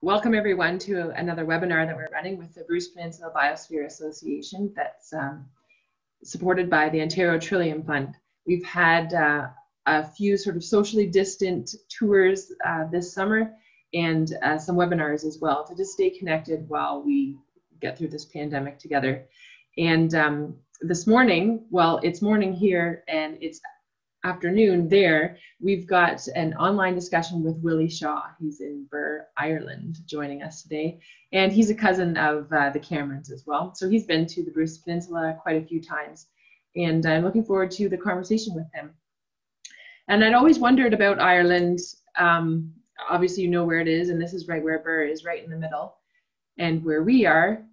Welcome everyone to another webinar that we're running with the Bruce Peninsula Biosphere Association that's supported by the Ontario Trillium Fund. We've had a few sort of socially distant tours this summer and some webinars as well to just stay connected while we get through this pandemic together. And this morning, well, it's morning here and it's afternoon there, we've got an online discussion with Willie Shaw. He's in Birr, Ireland, joining us today. And he's a cousin of the Camerons as well. So he's been to the Bruce Peninsula quite a few times. And I'm looking forward to the conversation with him. And I'd always wondered about Ireland. Obviously, you know where it is, and this is right where Birr is, right in the middle. And where we are,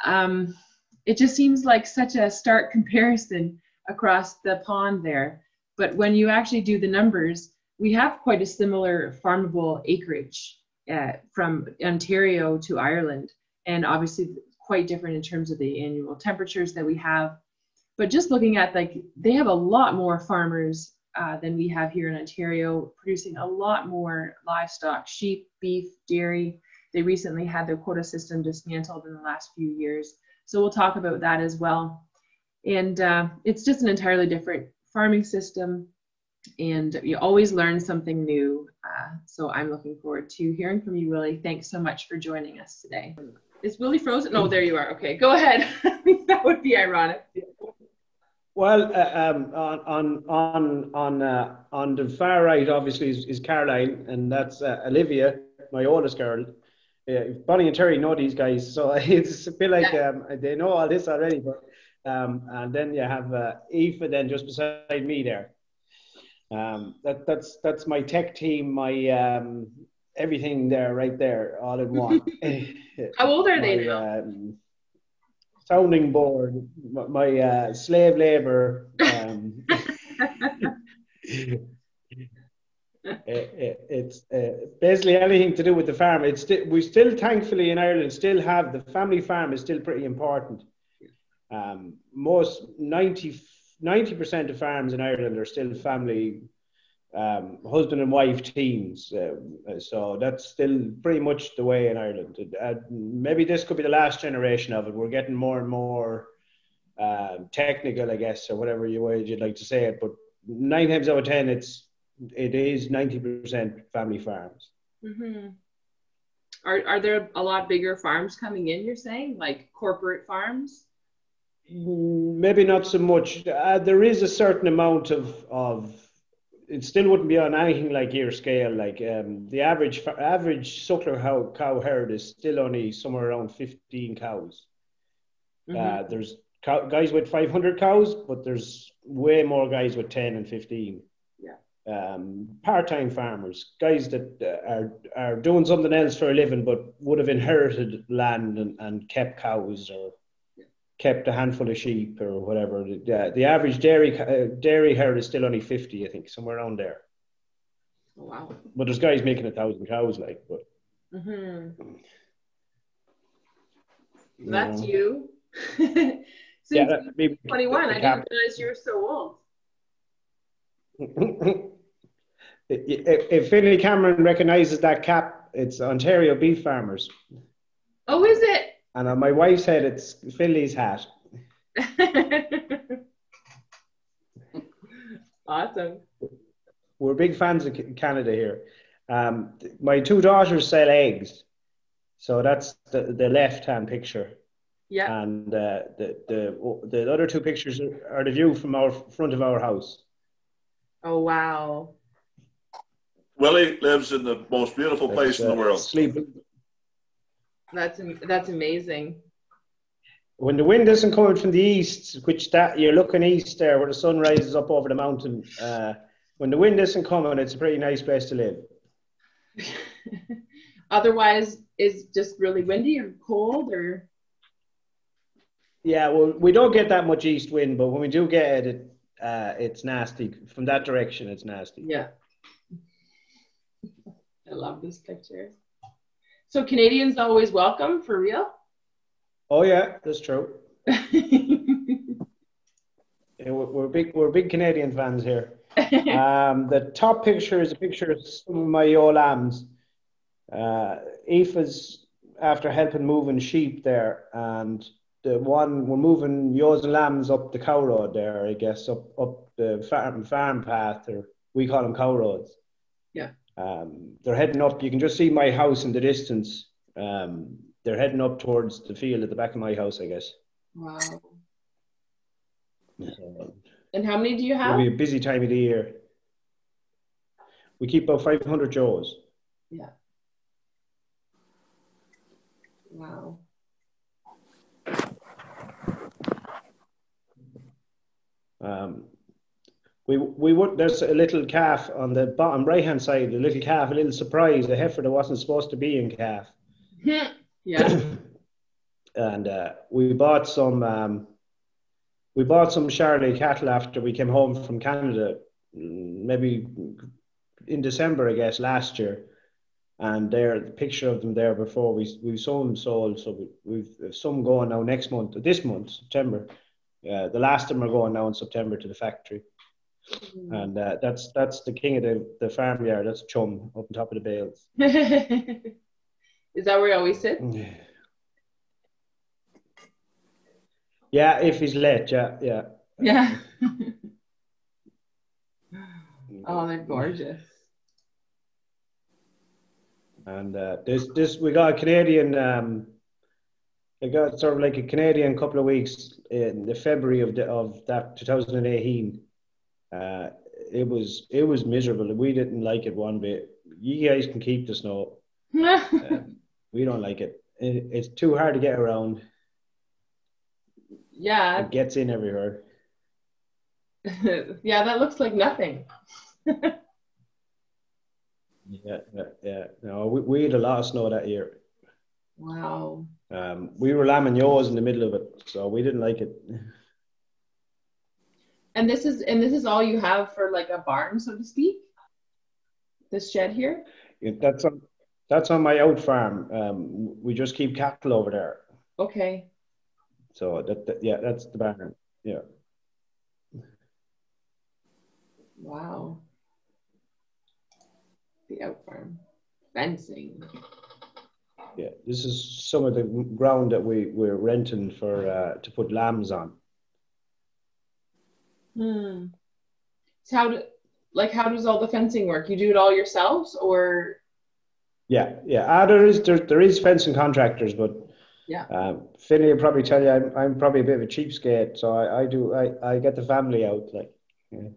it just seems like such a stark comparison across the pond there. But when you actually do the numbers, we have quite a similar farmable acreage from Ontario to Ireland, and obviously quite different in terms of the annual temperatures that we have. But just looking at, like, they have a lot more farmers than we have here in Ontario, producing a lot more livestock, sheep, beef, dairy. They recently had their quota system dismantled in the last few years. So we'll talk about that as well. And it's just an entirely different farming system, and you always learn something new. So I'm looking forward to hearing from you, Willie. Thanks so much for joining us today. Is Willie frozen? Oh, there you are. Okay, go ahead. That would be ironic. Well, on the far right, obviously, is Caroline, and that's Olivia, my oldest girl. Bonnie and Terry know these guys, so it's a bit like they know all this already. But and then you have Aoife then just beside me there. That's my tech team, my everything there, right there, all in one. How old are they now? Sounding board, my slave labor. It's basically anything to do with the farm. We still, thankfully, in Ireland, still have the family farm is still pretty important. Most 90% of farms in Ireland are still family, husband and wife teams. So that's still pretty much the way in Ireland. Maybe this could be the last generation of it. We're getting more and more technical, I guess, or whatever way you'd like to say it. But 9 times out of 10, it is 90% family farms. Mm-hmm. Are there a lot bigger farms coming in, you're saying, like corporate farms? Maybe not so much. There is a certain amount of it still wouldn't be on anything like your scale. Like the average suckler cow herd is still only somewhere around 15 cows. Mm-hmm. There's guys with 500 cows, but there's way more guys with 10 and 15. Yeah. Part-time farmers, guys that are doing something else for a living, but would have inherited land and kept cows or kept a handful of sheep or whatever. The average dairy herd is still only 50, I think, somewhere around there. Oh, wow. But there's guys making 1,000 cows, like, but. Mm-hmm. That's you. Since that'd be 21, I didn't realize you were so old. If Finlay Cameron recognises that cap, it's Ontario Beef Farmers. Oh, is it? And on my wife's head, it's Finley's hat. Awesome. We're big fans of Canada here. My 2 daughters sell eggs. So that's the left-hand picture. Yeah. And the other 2 pictures are the view from our front of our house. Oh, wow. Willie lives in the most beautiful place in the world. That's amazing. When the wind isn't coming from the east, you're looking east there where the sun rises up over the mountain. When the wind isn't coming, it's a pretty nice place to live. Otherwise, it's just really windy or cold, or? Yeah, well, we don't get that much east wind, but when we do get it, it's nasty. From that direction, it's nasty. Yeah. I love this picture. So Canadians always welcome, for real? Oh yeah, that's true. Yeah, we're big Canadian fans here. The top picture is a picture of some of my old lambs. Aoife's after helping moving sheep there, and the one we're moving ewes and lambs up the cow road there, I guess, up the farm path, or we call them cow roads. Yeah. They're heading up. You can just see my house in the distance. They're heading up towards the field at the back of my house, I guess. Wow. And how many do you have? It'll be a busy time of the year. We keep about 500 Joes. Yeah. Wow. We would, there's a little calf on the bottom right hand side, a little calf, a little surprise, a heifer that wasn't supposed to be in calf. Yeah. And we bought some Charolais cattle after we came home from Canada, maybe in December, I guess, last year. And there, the picture of them there before we've sold, so we've some going now this month, September. The last of them are going now in September to the factory. And that's the king of the farmyard. That's Chum up on top of the bales. Is that where he always sits? Yeah, if he's late, yeah. Yeah. Oh, they're gorgeous. And this we got a Canadian. I got sort of like a Canadian couple of weeks in the February of that 2018. It was miserable. We didn't like it one bit. You guys can keep the snow. We don't like it. It's too hard to get around. Yeah. It gets in everywhere. Yeah, that looks like nothing. Yeah. No, we had a lot of snow that year. Wow. We were lambing ewes in the middle of it, so we didn't like it. And this is all you have for like a barn, so to speak? This shed here? Yeah, that's on my out farm. We just keep cattle over there. Okay. So that's the barn. Yeah. Wow. The out farm. Fencing. Yeah, this is some of the ground that we're renting for to put lambs on. So how does all the fencing work? You do it all yourselves, or? Yeah. There is fencing contractors, but yeah. Finley will probably tell you I'm probably a bit of a cheapskate, so I get the family out, like. Yeah.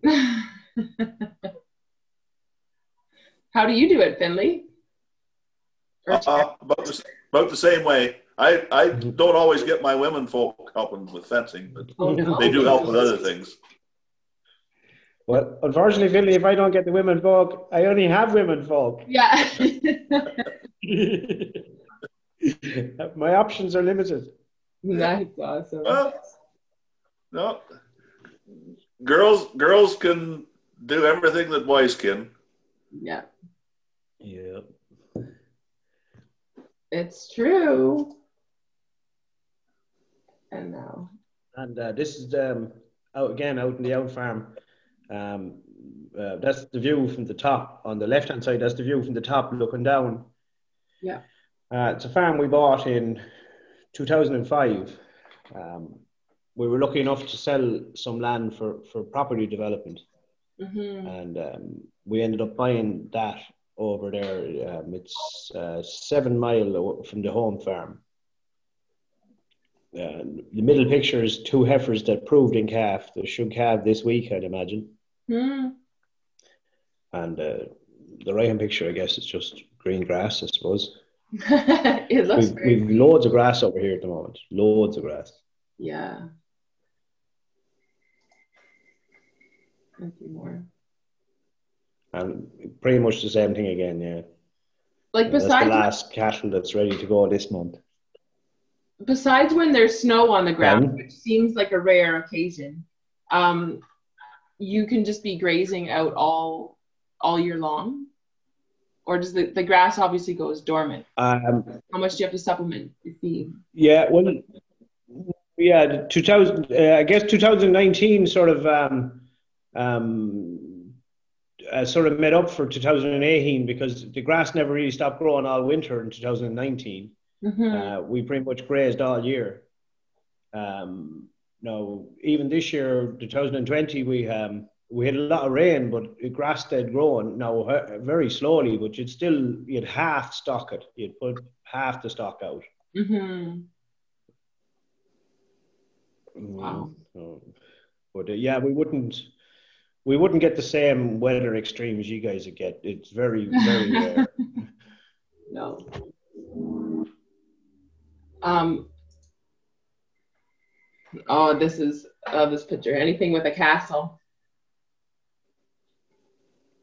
How do you do it, Finley? About the same way. I don't always get my women folk helping with fencing, but they do help with other things. Well, unfortunately, Finley, if I don't get the women folk, I only have women folk. Yeah. My options are limited. That's awesome. Well, no. Girls can do everything that boys can. Yeah. Yeah. It's true. And now. And this is out in the out farm. That's the view from the top. On the left hand side, that's the view from the top looking down. Yeah. It's a farm we bought in 2005. We were lucky enough to sell some land for property development. And we ended up buying that over there. It's 7 miles from the home farm. The middle picture is 2 heifers that proved in calf. They should calve this week, I'd imagine. And the right hand picture, I guess, is just green grass, I suppose. It looks great. We've loads of grass over here at the moment. Loads of grass. Yeah. A few more. And pretty much the same thing again, yeah. Like that's the last cattle that's ready to go this month. Besides when there's snow on the ground, which seems like a rare occasion, you can just be grazing out all year long? Or does the grass obviously goes dormant? How much do you have to supplement your feed? Yeah, well, yeah, 2000. I guess 2019 sort of. sort of made up for 2018 because the grass never really stopped growing all winter in 2019. We pretty much grazed all year. Now, even this year, 2020, we had a lot of rain, but the grass stayed growing. Now, very slowly, but you'd half stock it. You'd put half the stock out. Wow. But yeah, we wouldn't get the same weather extremes you guys would get. It's very, very rare. No. Oh, this is this picture. Anything with a castle.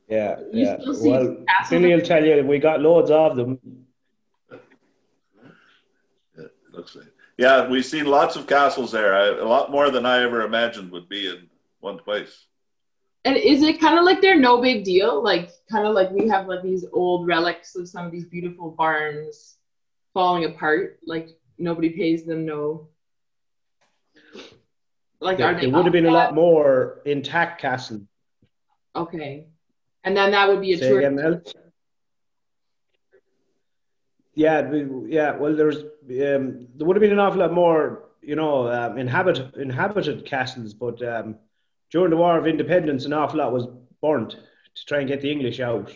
Yeah, You yeah. still see Well, castles? Billy will tell you we got loads of them. It looks like. Yeah, we've seen lots of castles there. A lot more than I ever imagined would be in one place. And is it kind of like they're no big deal? Like kind of like we have like these old relics of some of these beautiful barns falling apart. Like nobody pays them no. Like are they? There would have been a lot more intact castles. Okay, and then that would be a Say tourist. again, Mel? Yeah, yeah. Well, there would have been an awful lot more, inhabited castles, but during the War of Independence, an awful lot was burnt to try and get the English out.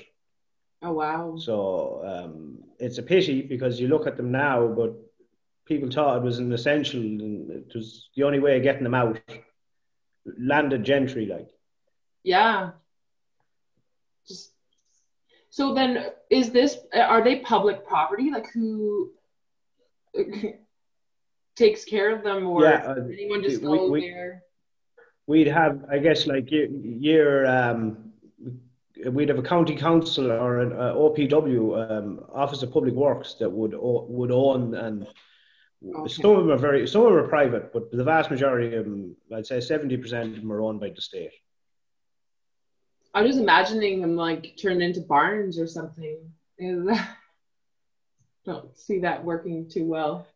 Oh wow! So it's a pity because you look at them now, but people thought it was an essential, and it was the only way of getting them out. Landed gentry, like. Yeah. So then, are they public property? Like who takes care of them, or anyone just go there? We'd have, I guess, like we'd have a county council or an OPW, Office of Public Works, that would own, and some of them are private, but the vast majority of them, I'd say 70% of them, are owned by the state. I'm just imagining them like turned into barns or something. Don't see that working too well.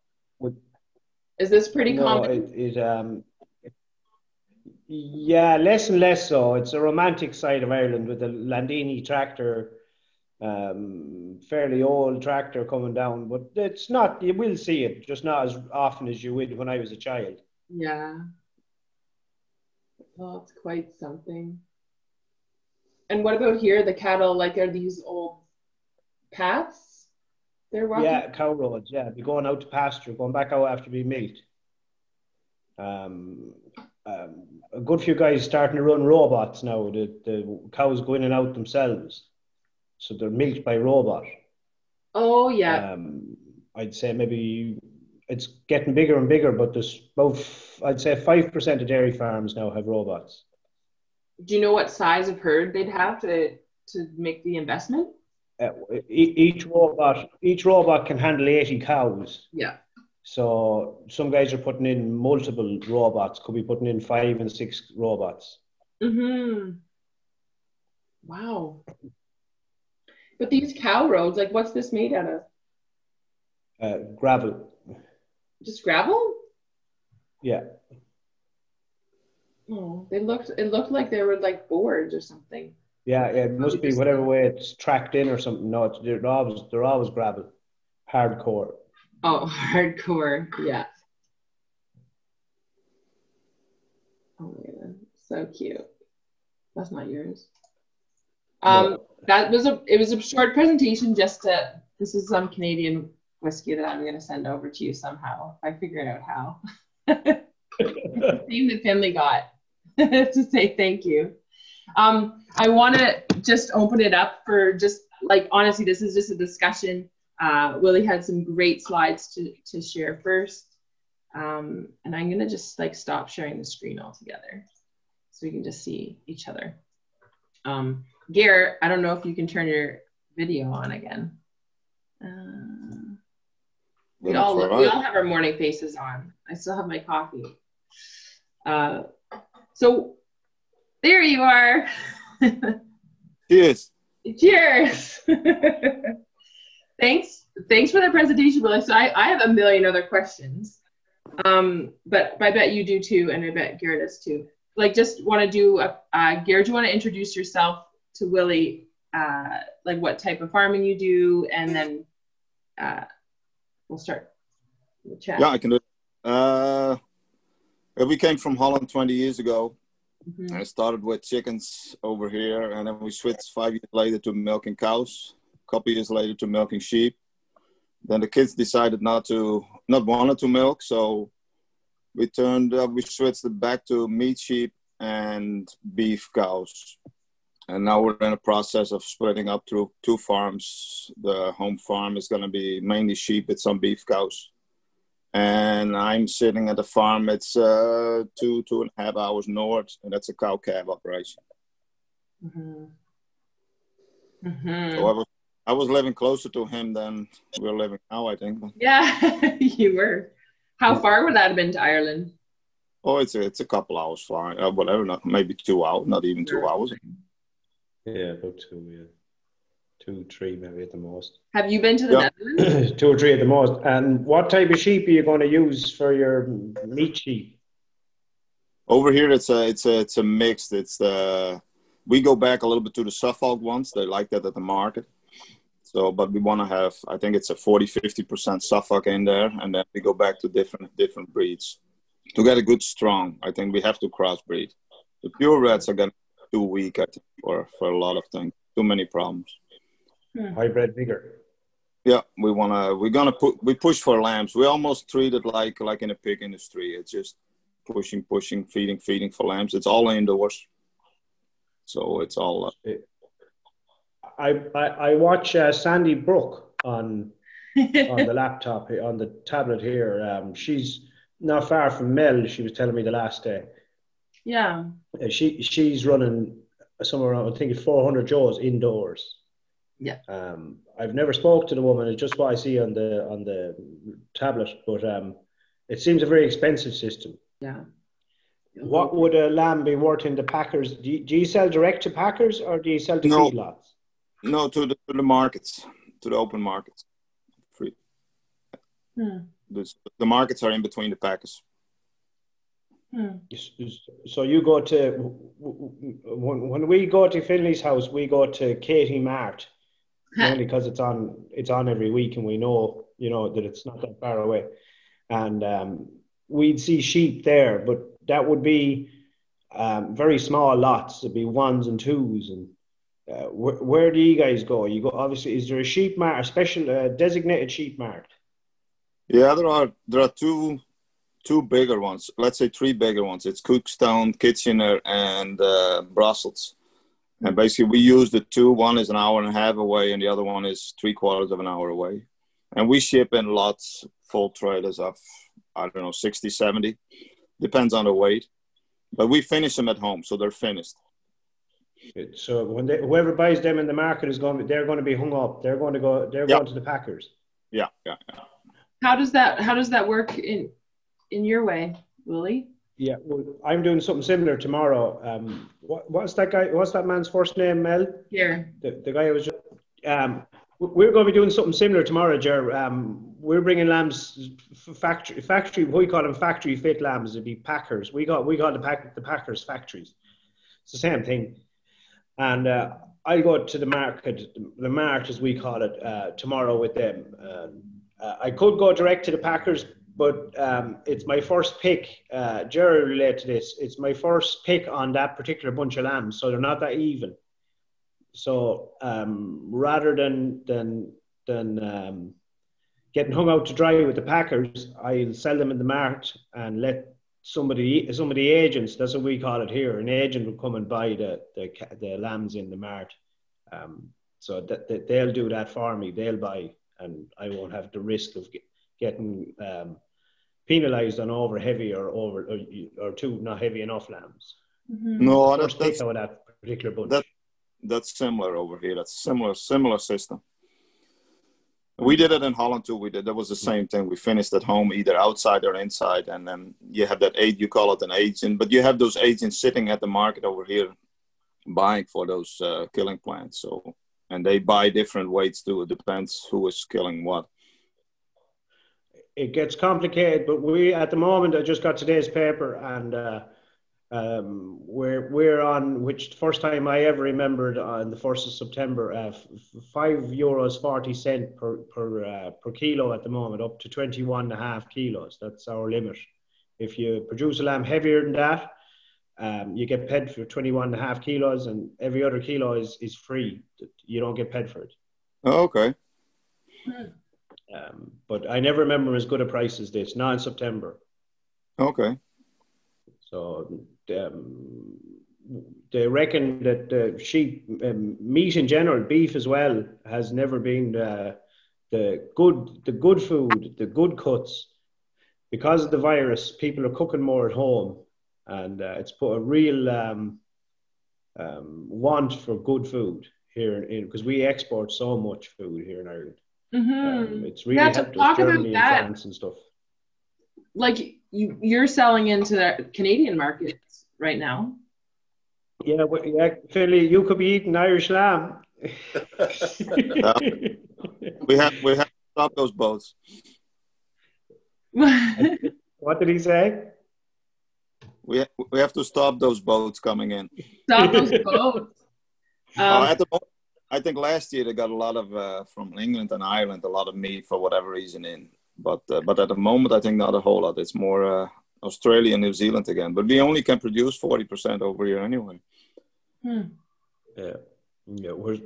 Is this pretty common? Yeah, less and less so. It's a romantic side of Ireland with a Landini tractor, fairly old tractor coming down, but it's not, you will see it, just not as often as you would when I was a child. Yeah. Oh, it's quite something. And what about here? The cattle, like, are these old paths they're walking? Yeah, cow roads, yeah. They're going out to pasture, going back out after being milked. A good few guys starting to run robots now. The cows go in and out themselves. So they're milked by robot. Oh, yeah. I'd say maybe it's getting bigger and bigger, but there's about, I'd say 5% of dairy farms now have robots. Do you know what size of herd they'd have to make the investment? Each robot can handle 80 cows. Yeah. So some guys are putting in multiple robots, could be putting in 5 and 6 robots. Mm-hmm. Wow. But these cow roads, like, what's this made out of? Gravel. Just gravel? Yeah. Oh, it looked like they were like boards or something. Yeah, it must be whatever way it's tracked in or something. No, they're always gravel, hardcore. Oh, hardcore, yeah. Oh man, so cute. That's not yours. No. It was a short presentation. This is some Canadian whiskey that I'm gonna send over to you somehow. I figured out how. The theme that Finley got to say thank you. I want to just open it up for just like, honestly, this is just a discussion. Willie had some great slides to share first. And I'm going to just like stop sharing the screen altogether so we can just see each other. Garrett, I don't know if you can turn your video on again. We all have our morning faces on. I still have my coffee. So there you are. Cheers. Cheers. Thanks for the presentation, Willie. So I have a million other questions, but I bet you do too, and I bet Garrett does too. Like, just want to do, Garrett, do you want to introduce yourself to Willie, like what type of farming you do, and then we'll start the chat. Yeah, I can do it. We came from Holland 20 years ago. Mm-hmm. I started with chickens over here, and then we switched 5 years later to milking cows. A couple years later to milking sheep. Then the kids decided not wanted to milk, so we switched it back to meat sheep and beef cows. And now we're in a process of splitting up through 2 farms. The home farm is going to be mainly sheep with some beef cows. And I'm sitting at the farm. It's 2.5 hours north, and that's a cow-calf operation. Mm-hmm. Mm-hmm. So I was living closer to him than we're living now, I think. Yeah, you were. How far would that have been to Ireland? Oh, it's a couple hours far. Whatever, maybe 2 hours, not even 2 hours. Yeah, about 2, yeah. 2, 3 maybe at the most. Have you been to the Netherlands? 2 or 3 at the most. And what type of sheep are you going to use for your meat sheep? Over here, it's a mixed. We go back a little bit to the Suffolk ones. They like that at the market. So, but we want to have, I think it's a 40-50% Suffolk in there, and then we go back to different breeds to get a good strong. I think we have to crossbreed. The purebreds are getting too weak, I think, for a lot of things. Too many problems. Hybrid bigger. Yeah, we push for lambs. We almost treat it like in a pig industry. It's just pushing, feeding for lambs. It's all indoors, so it's all. I watch Sandy Brook on the laptop, on the tablet here. She's not far from Mel. She was telling me the last day. Yeah. She's running somewhere around, I think it's 400 Joes indoors. Yeah. I've never spoke to the woman. It's just what I see on the tablet, but it seems a very expensive system. Yeah. What would a lamb be worth in the packers? Do you sell direct to packers, or do you sell to feedlots? No, to the markets, to the open markets. Free. The markets are in between the packers. So you go to, when we go to Finley's house, we go to Katie Mart, only because it's on every week, and we know that it's not that far away, and we'd see sheep there, but that would be very small lots. It'd be 1s and 2s, and where do you guys go? You go, obviously, is there a sheep mart, a special designated sheep mart? Yeah, there are two bigger ones. Let's say 3 bigger ones. It's Cookstown, Kitchener, and Brussels. And basically, we use the 2. One is an hour and a half away, and the other one is 3/4 of an hour away. And we ship in lots, full trailers of, I don't know, 60, 70. Depends on the weight. But we finish them at home, so they're finished. So when whoever buys them in the market they're going to be hung up. They're going to the packers. Yeah. How does that work in your way, Willie? Yeah, well, I'm doing something similar tomorrow. What's that man's first name, Mel? Here. The guy who was we're going to be doing something similar tomorrow, Ger. We're bringing lambs factory. We call them factory fit lambs. It'd be packers. We call the packers factories. It's the same thing. And I go to the market, the mart as we call it, tomorrow with them. I could go direct to the packers, but it's my first pick. Jerry related to this. It's my first pick on that particular bunch of lambs, so they're not that even. So rather than getting hung out to dry with the packers, I'll sell them in the mart and let some of the agents, that's what we call it here, an agent will come and buy the lambs in the mart. So that they'll do that for me. They'll buy, and I won't have the risk of getting penalised on over heavy or too not heavy enough lambs. Mm-hmm. No, that's that particular bunch. That's similar over here. That's similar system. We did it in Holland too. That was the same thing. We finished at home, either outside or inside, and then you have that you call it an agent, but you have those agents sitting at the market over here buying for those killing plants. So, and they buy different weights too. It depends who is killing what. It gets complicated, but we at the moment, I just got today's paper, and we're on, which first time I ever remembered, on the 1st of September, €5.40 per kilo at the moment, up to 21.5 kilos. That's our limit. If you produce a lamb heavier than that, you get paid for 21.5 kilos, and every other kilo is free. You don't get paid for it. Oh, okay. But I never remember as good a price as this, not in September. Okay. So they reckon that the sheep meat in general, beef as well, has never been the good food, the good cuts. Because of the virus, people are cooking more at home, and it's put a real want for good food here, because we export so much food here in Ireland. It's really helped us, Germany and France and stuff. Like you're selling into the Canadian markets right now. Yeah, Philly, you could be eating Irish lamb. We have to stop those boats. What did he say? We have to stop those boats coming in. Stop those boats. At the moment, I think last year they got a lot of from England and Ireland, a lot of meat for whatever reason in. But at the moment, I think not a whole lot. It's more Australia and New Zealand again. But we only can produce 40% over here anyway. Yeah. We're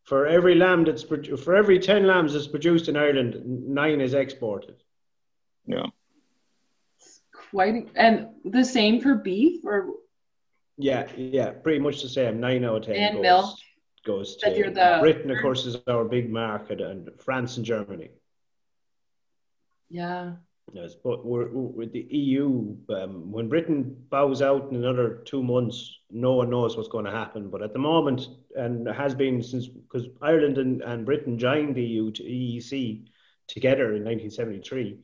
for every lamb for every 10 lambs that's produced in Ireland, 9 is exported. Yeah. And the same for beef, or? Yeah, pretty much the same. 9 out of 10 and milk goes to Britain, of course, is our big market, and France and Germany. Yeah. Yes, but we're with the EU. When Britain bows out in another 2 months, no one knows what's going to happen. But at the moment, and has been since, because Ireland and Britain joined the EU to EEC together in 1973.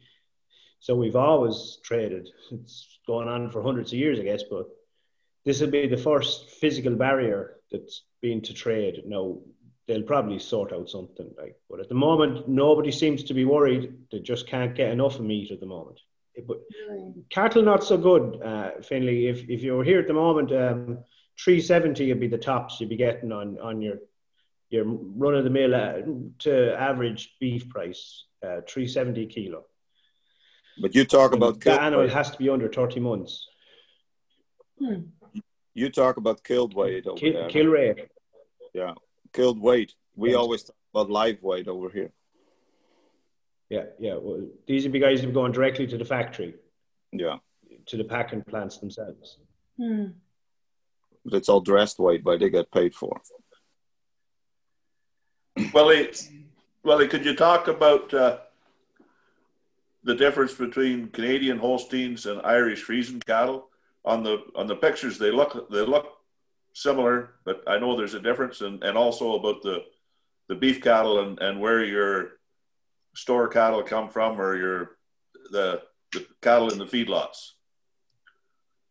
So we've always traded. It's going on for hundreds of years, I guess, but this will be the first physical barrier that's been to trade. Now, they'll probably sort out something, but at the moment, nobody seems to be worried. They just can't get enough of meat at the moment. But cattle, not so good, Finlay. If you were here at the moment, 370 would be the tops you'd be getting on your run-of-the-mill to average beef price, 370 kilo. But you talk about that animal has to be under 30 months. You talk about killed weight over there. Kill rate. Yeah, killed weight. We always talk about live weight over here. Yeah. Well, these would be guys who are going directly to the factory. Yeah. To the packing plants themselves. But it's all dressed weight, but they get paid for. Willie, could you talk about the difference between Canadian Holsteins and Irish Friesian cattle? On the pictures, they look similar, but I know there's a difference, and also about the beef cattle and where your store cattle come from, or the cattle in the feedlots.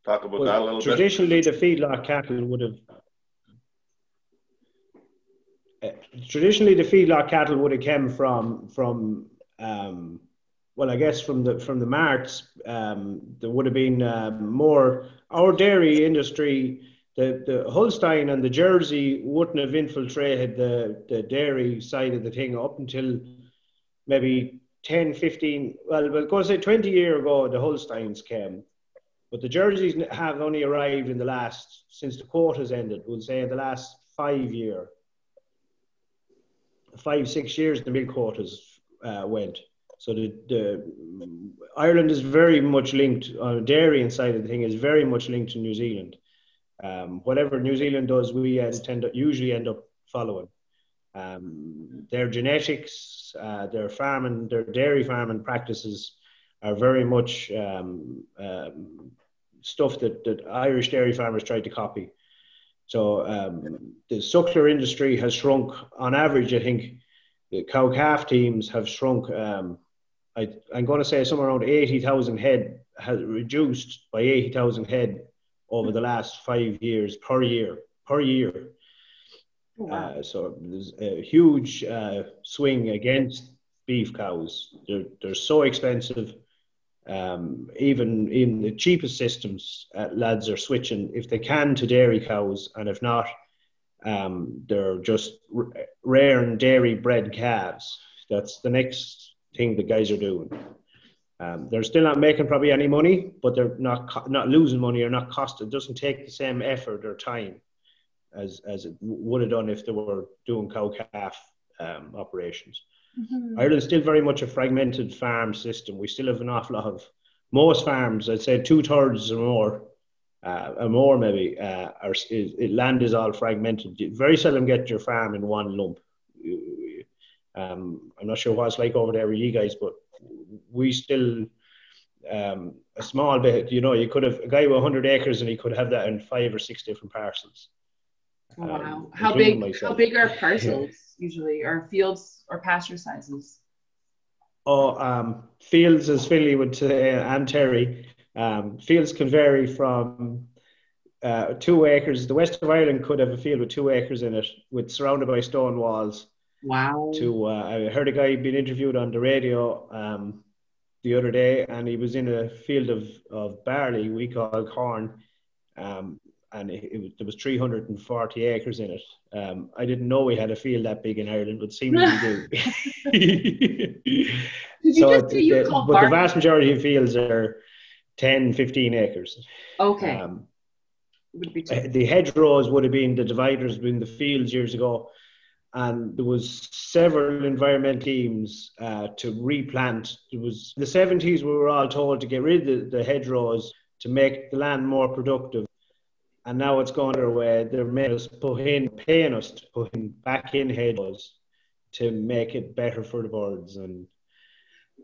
Talk about that a little traditionally, bit. The feedlot cattle would have. Traditionally, the feedlot cattle would have come from I guess from the marts. There would have been more our dairy industry. The Holstein and the Jersey wouldn't have infiltrated the dairy side of the thing up until maybe 10, 15, we're going to say 20 years ago, the Holsteins came. But the Jerseys have only arrived since the quotas ended, we'll say in the last 5 years. 5-6 years, the milk quotas went. So the Ireland is very much linked, on the dairy side of the thing is very much linked to New Zealand. Whatever New Zealand does, we usually end up following. Their genetics, their dairy farming practices are very much stuff that Irish dairy farmers tried to copy. So the suckler industry has shrunk. On average, I think the cow-calf teams have shrunk. I'm going to say somewhere around 80,000 head, has reduced by 80,000 head over the last 5 years per year. Wow. So there's a huge swing against beef cows. They're so expensive. Even in the cheapest systems, lads are switching if they can to dairy cows, and if not, they're just rearing dairy bred calves. That's the next thing the guys are doing. They're still not making probably any money, but they're not losing money or not cost. It doesn't take the same effort or time as it would have done if they were doing cow-calf operations. Mm-hmm. Ireland's still very much a fragmented farm system. We still have an awful lot of, most farms, I'd say 2/3 or more maybe, land is all fragmented. You very seldom get your farm in one lump. I'm not sure what it's like over there with you guys, but we still, a small bit, you could have a guy with 100 acres and he could have that in 5 or 6 different parcels. Oh, wow. How big are parcels usually, or fields or pasture sizes? Fields, as Finley would say, and Terry, fields can vary from 2 acres. The west of Ireland could have a field with 2 acres in it, surrounded by stone walls. Wow. I heard a guy being interviewed on the radio the other day, and he was in a field of barley we call corn, and there was 340 acres in it. I didn't know we had a field that big in Ireland, but seemingly we do. But the vast majority of fields are 10, 15 acres. Okay. The hedgerows would have been the dividers between the fields years ago, and there was several environmental teams to replant. It was the 70s we were all told to get rid of the hedgerows to make the land more productive. And now it's gone their way. They're paying us to put back in hedgerows to make it better for the birds and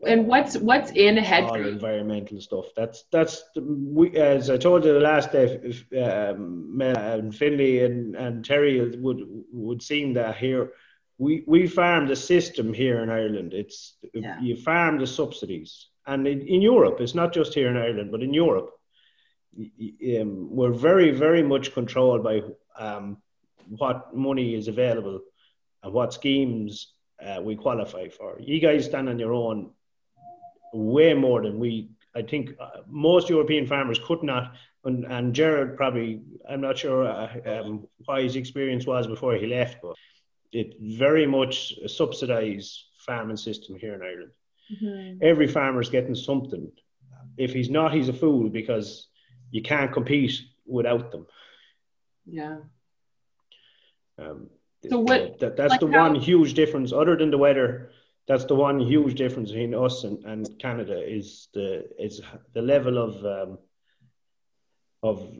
what's in a hedgerow? All environmental stuff. That's as I told you the last day, and Finley and Terry would seem that here we farm the system here in Ireland. You farm the subsidies, and in Europe, it's not just here in Ireland, but in Europe. We're very, very much controlled by what money is available and what schemes we qualify for. You guys stand on your own way more than we. I think most European farmers could not, and Gerard probably, I'm not sure what his experience was before he left, but it very much a subsidised farming system here in Ireland. Mm-hmm. Every farmer's getting something. If he's not, he's a fool, because you can't compete without them. Yeah. That's the one huge difference, other than the weather. That's the one huge difference between us and Canada is the level of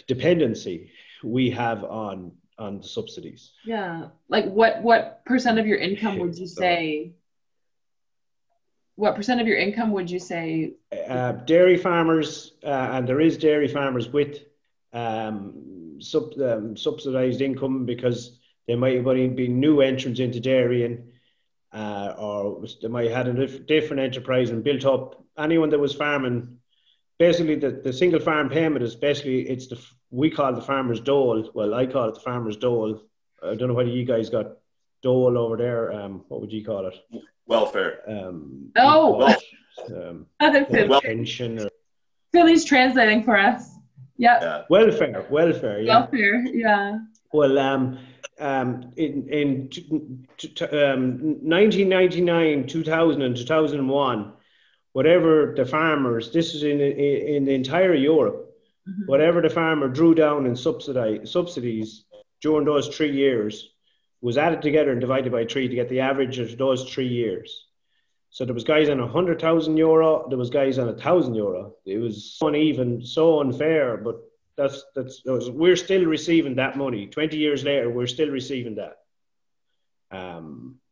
dependency we have on the subsidies. Yeah. Like what percent of your income would you say? What percent of your income would you say? Dairy farmers, and there is dairy farmers with subsidised income, because they might have been new entrants into dairying, or they might have had a different enterprise and built up. Anyone that was farming, basically the single farm payment is basically, we call it the farmer's dole. Well, I call it the farmer's dole. I don't know whether you guys got dole over there. What would you call it? Welfare. Pension. Philly's translating for us. Yep. Yeah. Welfare. Yeah. Welfare. Yeah. Well, in 1999, 2000, and 2001, whatever the farmers, this is in the entire Europe, mm-hmm. whatever the farmer drew down in subsidies during those 3 years was added together and divided by 3 to get the average of those 3 years. So there was guys on €100,000, there was guys on €1,000. It was so uneven, so unfair, but we're still receiving that money. 20 years later, we're still receiving that.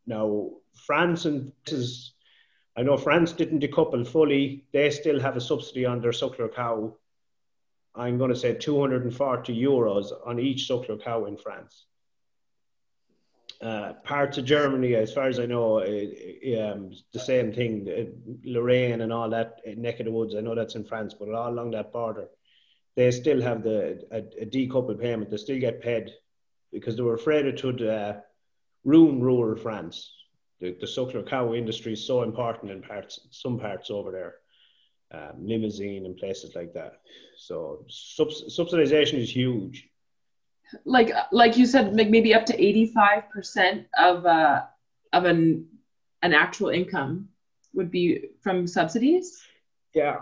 Now, France I know France didn't decouple fully. They still have a subsidy on their suckler cow. I'm going to say €240 on each suckler cow in France. Parts of Germany, as far as I know, the same thing. Lorraine and all that neck of the woods, I know that's in France, but all along that border, they still have a decoupled payment. They still get paid because they were afraid it would ruin rural France. The suckler cow industry is so important in some parts over there. Limousine and places like that. So subsidization is huge. Like you said, like maybe up to 85% of an actual income would be from subsidies. Yeah,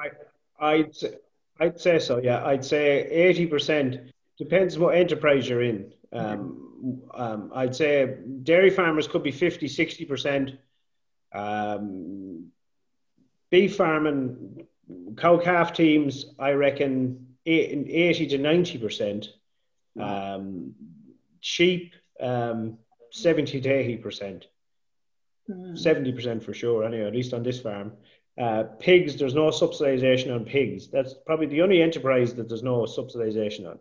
I'd say so. Yeah, I'd say 80%. Depends what enterprise you're in. I'd say dairy farmers could be 50, 60%. Beef farming, cow calf teams, I reckon 80 to 90%. Sheep, 70 to 80%. 70% for sure, anyway, at least on this farm. Pigs, there's no subsidization on pigs. That's probably the only enterprise that there's no subsidization on.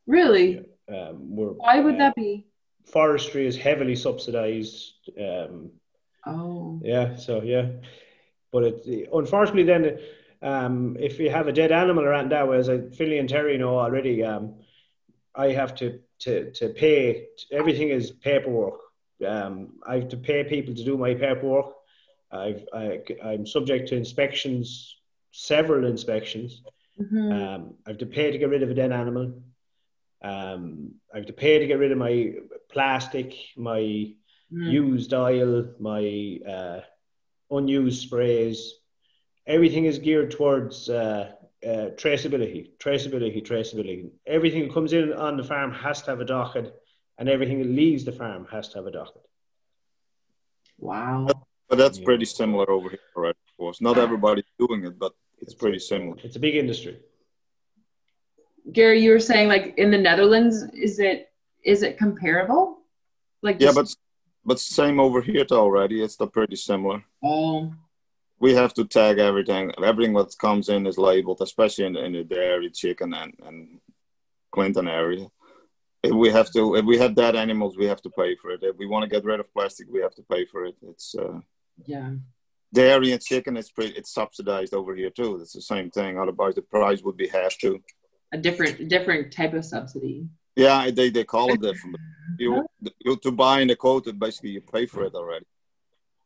Really? Yeah. Why would that be? Forestry is heavily subsidized. Oh. Yeah, so yeah. But unfortunately then, if you have a dead animal around that way, as Philly and Terry know already, I have to pay. Everything is paperwork. I have to pay people to do my paperwork. I'm subject to inspections, several inspections. I have to pay to get rid of a dead animal. I have to pay to get rid of my plastic, my used oil, my unused sprays. Everything is geared towards traceability. Everything that comes in on the farm has to have a docket, and everything that leaves the farm has to have a docket. Wow. But that's pretty similar over here, right? Of course, not everybody's doing it, but it's pretty similar. It's a big industry. Gary, you were saying like in the Netherlands, is it comparable? Like yeah, but same over here too already. It's still pretty similar. Oh. We have to tag everything. Everything that comes in is labeled, especially in the dairy, chicken, and Clinton area. If we have dead animals, we have to pay for it. If we want to get rid of plastic, we have to pay for it. It's yeah. Dairy and chicken, it's subsidized over here too. It's the same thing. Otherwise, the price would be half too. A different type of subsidy. Yeah, they call it different. You to buy in the quota, basically you pay for it already.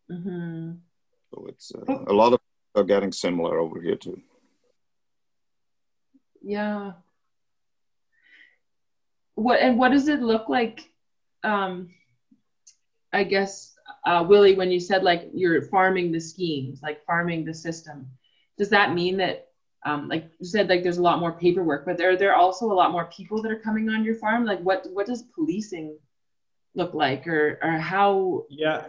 So it's a lot of people are getting similar over here too. Yeah. What does it look like? I guess Willie, when you said like you're farming the schemes, like farming the system, does that mean that like you said, like there's a lot more paperwork, but are there also a lot more people that are coming on your farm? Like what does policing look like, or how? Yeah.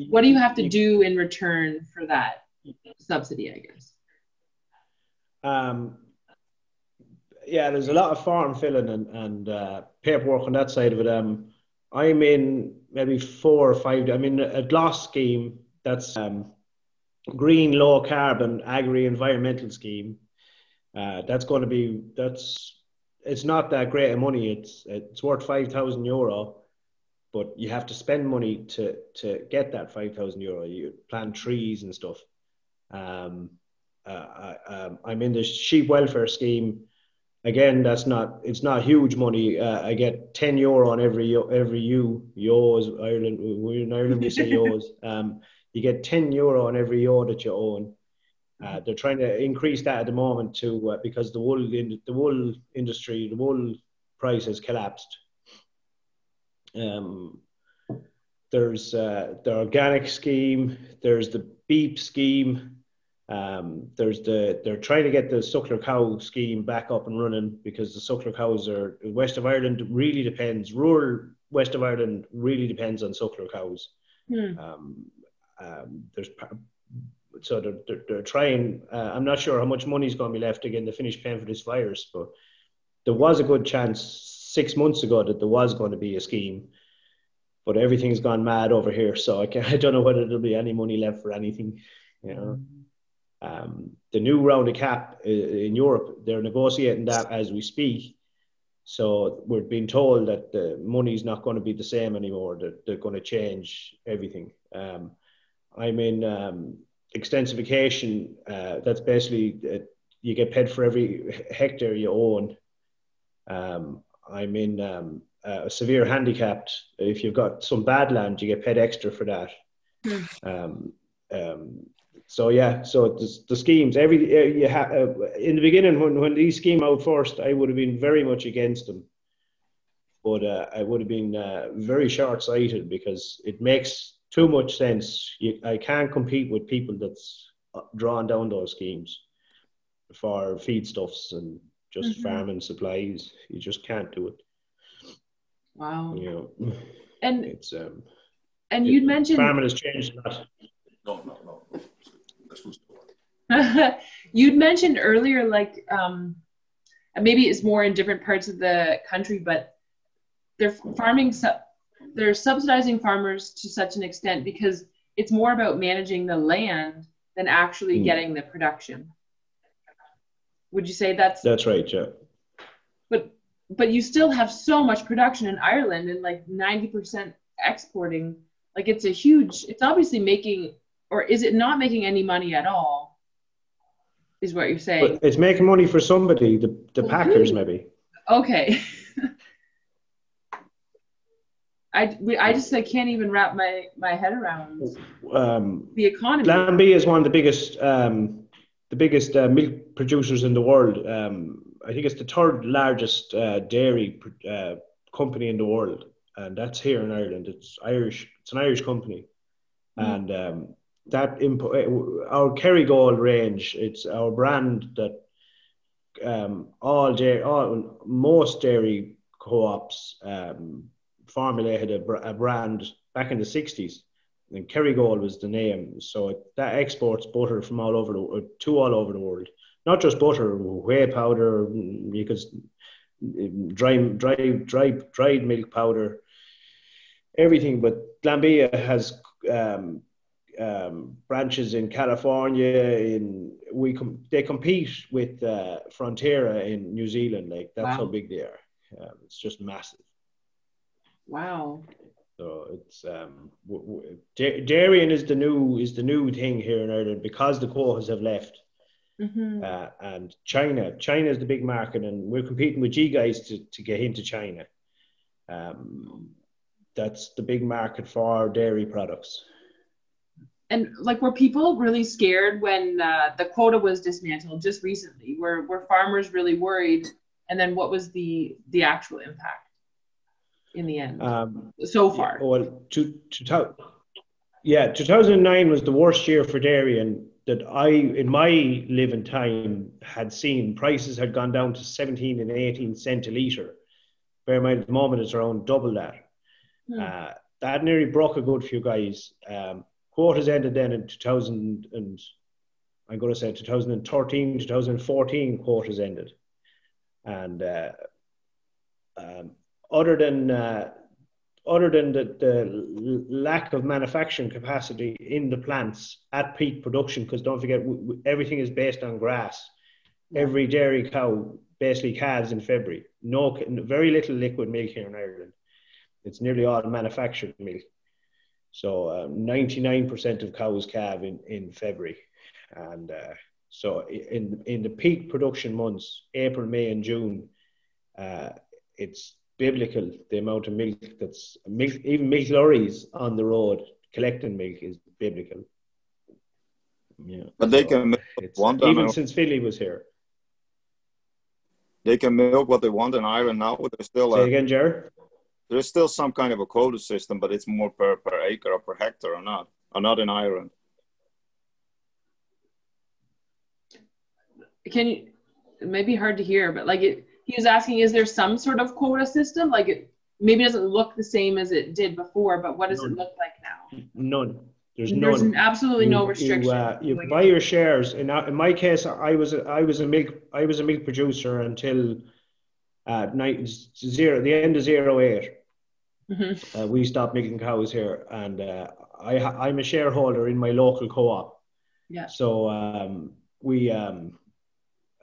What do you have to do in return for that subsidy, I guess? Yeah, there's a lot of form filling and paperwork on that side of it. I'm in maybe 4 or 5. I'm in a GLOS scheme. That's green, low carbon, agri-environmental scheme. That's going to be it's not that great of money. It's worth €5,000, but you have to spend money to get that €5,000. You plant trees and stuff. I'm in the sheep welfare scheme. Again, it's not huge money. I get €10 on every ewe. Ewes, Ireland. We're in Ireland, we say ewes. You get €10 on every ewe that you own. They're trying to increase that at the moment too, because the wool industry, the wool price has collapsed. There's the organic scheme. There's the beef scheme. They're trying to get the suckler cow scheme back up and running, because the suckler cows are west of Ireland really depends. Rural west of Ireland really depends on suckler cows. So they're trying. I'm not sure how much money is going to be left again to finish paying for this virus, but there was a good chance 6 months ago that there was going to be a scheme, but everything's gone mad over here. So I don't know whether there'll be any money left for anything. You know. The new round of cap in Europe, they're negotiating that as we speak. So we're being told that the money's not going to be the same anymore, that they're going to change everything. I'm in extensification. That's basically you get paid for every hectare you own. I'm in severe handicapped. If you've got some bad land, you get paid extra for that. So yeah, so the schemes in the beginning when these scheme out first, I would have been very much against them, but I would have been very short-sighted because it makes too much sense. I can't compete with people that's drawn down those schemes for feedstuffs and just farming supplies. You just can't do it. Wow. You know, and it's you'd mentioned farming has changed a lot. No. This was you'd mentioned earlier, like maybe it's more in different parts of the country, but they're subsidizing farmers to such an extent because it's more about managing the land than actually getting the production. Would you say that's right? Yeah. But you still have so much production in Ireland and like 90% exporting. Like it's obviously making, or is it not making any money at all? Is what you're saying. But it's making money for somebody, the packers maybe. Okay. I just can't even wrap my head around the economy. Glanbia is one of the biggest milk producers in the world. I think it's the third largest dairy company in the world, and that's here in Ireland. It's Irish. It's an Irish company, and our Kerrygold range. It's our brand that most dairy co-ops formulated a brand back in the 60s, and Kerrygold was the name. So that exports butter from all over the world. Not just butter, whey powder, because dried milk powder, everything. But Glanbia has branches in California. They compete with Frontiera in New Zealand. Like that's how big they are. It's just massive. Wow. So it's dairying is the new thing here in Ireland because the quotas have left. And China is the big market, and we're competing with G guys to get into China. That's the big market for dairy products. And like, were people really scared when the quota was dismantled just recently? Were farmers really worried? And then what was the actual impact in the end so far? Well, 2009 was the worst year for dairy, and that in my living time, had seen prices had gone down to 17 and 18 cents a litre. Bear in mind, at the moment, it's around double that. That nearly broke a good few guys. Quotas ended then in 2013, 2014 quotas ended. And other than the lack of manufacturing capacity in the plants at peak production, because don't forget, everything is based on grass. Every dairy cow basically calves in February. Very little liquid milk here in Ireland. It's nearly all manufactured milk. So 99% of cows calve in February. And so in the peak production months, April, May and June, it's biblical. The amount of milk even milk lorries on the road collecting milk is biblical. Yeah. But they can milk what they want even since Philly was here. They can milk what they want in Ireland now. There's still Say again, Jared? There's still some kind of a quota system, but it's more per acre or per hectare or not in Ireland. Can you? It may be hard to hear, but like he was asking, is there some sort of quota system? Like it maybe doesn't look the same as it did before, but what does it look like now? None. There's absolutely no restriction. You buy your shares. In my case, I was a milk producer until the end of 08. We stopped milking cows here, and I'm a shareholder in my local co-op. Yeah. So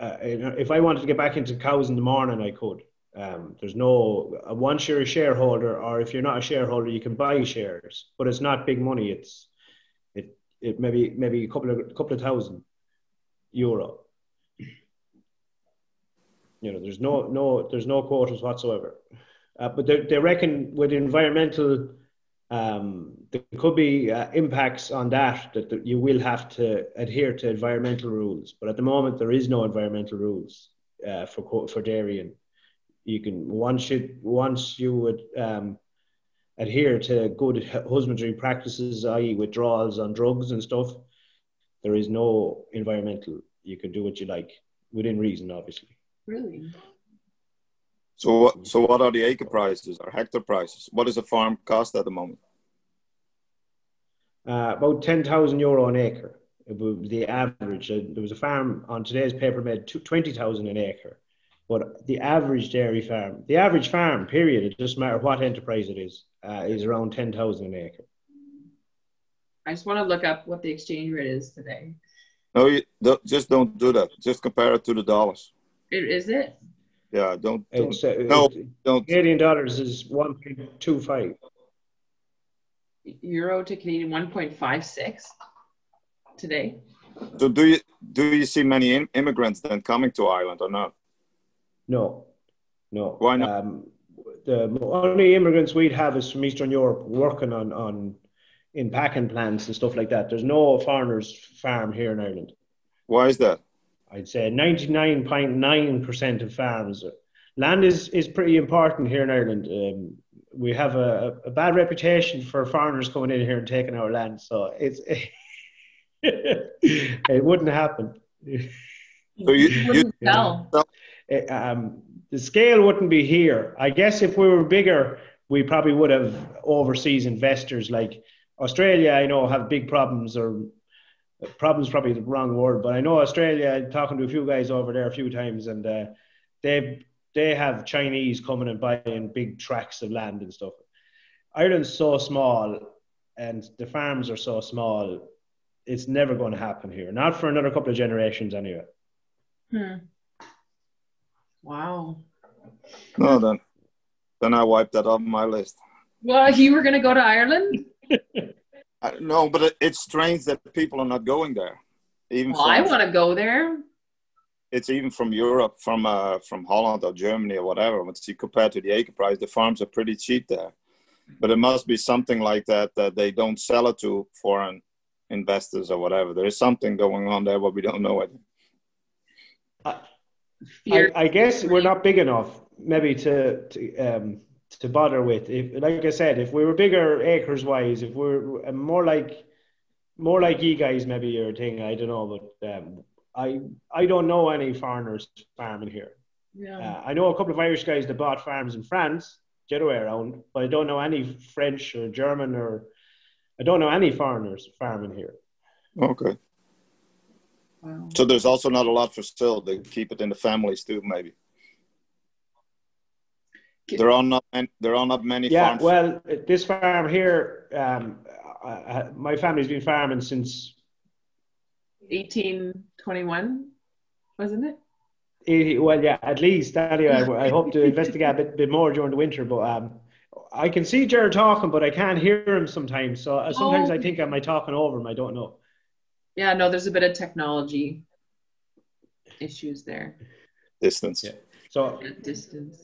if I wanted to get back into cows in the morning, I could. There's once you're a shareholder, or if you're not a shareholder, you can buy shares, but it's not big money. It maybe a couple of thousand euro. You know, there's no quotas whatsoever. But they reckon with environmental There could be impacts on that you will have to adhere to environmental rules. But at the moment, there is no environmental rules for dairying. You can once you would adhere to good husbandry practices, i.e., withdrawals on drugs and stuff. There is no environmental. You can do what you like within reason, obviously. Really? So what are the acre prices or hectare prices? What does a farm cost at the moment? About €10,000 an acre. It was the average. There was a farm on today's paper made 20,000 an acre. But the average dairy farm, the average farm, period, it doesn't matter what enterprise it is around 10,000 an acre. I just want to look up what the exchange rate is today. No, just don't do that. Just compare it to the dollars. Is it? Yeah, don't. Don't. Canadian dollars is 1.25. Euro to Canadian 1.56 today. So do you see many immigrants then coming to Ireland or not? No. Why not? The only immigrants we'd have is from Eastern Europe working in packing plants and stuff like that. There's no foreigners farm here in Ireland. Why is that? I'd say 99.9% of farms. Land is pretty important here in Ireland. We have a bad reputation for foreigners coming in here and taking our land. So it wouldn't happen. So you tell. The scale wouldn't be here. I guess if we were bigger, we probably would have overseas investors. Like Australia, I know, have big problems, or problems probably the wrong word, but I know Australia, talking to a few guys over there a few times, and they have Chinese coming and buying big tracts of land and stuff. Ireland's so small and the farms are so small, it's never going to happen here. Not for another couple of generations anyway. Wow. No, then I wiped that off my list. Well, you were going to go to Ireland? No, but it's strange that people are not going there. Even I want to go there. It's even from Europe, from Holland or Germany or whatever. But see, compared to the acre price, the farms are pretty cheap there. But it must be something like that they don't sell it to foreign investors or whatever. There is something going on there, but we don't know it. I guess we're not big enough, maybe to bother with. If, like I said, if we were bigger acres wise, if we're more like you guys, maybe your thing. I don't know, but I don't know any foreigners farming here. Yeah. I know a couple of Irish guys that bought farms in France, the other way around, but I don't know any French or German, or I don't know any foreigners farming here. Okay. Wow. So there's also not a lot for sale. They keep it in the families too, maybe. There are not many farms. Well, this farm here, my family's been farming since 1821, wasn't it? 80, well, yeah, at least. Anyway, I hope to investigate a bit more during the winter, but I can see Jared talking, but I can't hear him sometimes. So sometimes I think, am I talking over him? I don't know. Yeah, no, there's a bit of technology issues there. Distance. Yeah. So distance.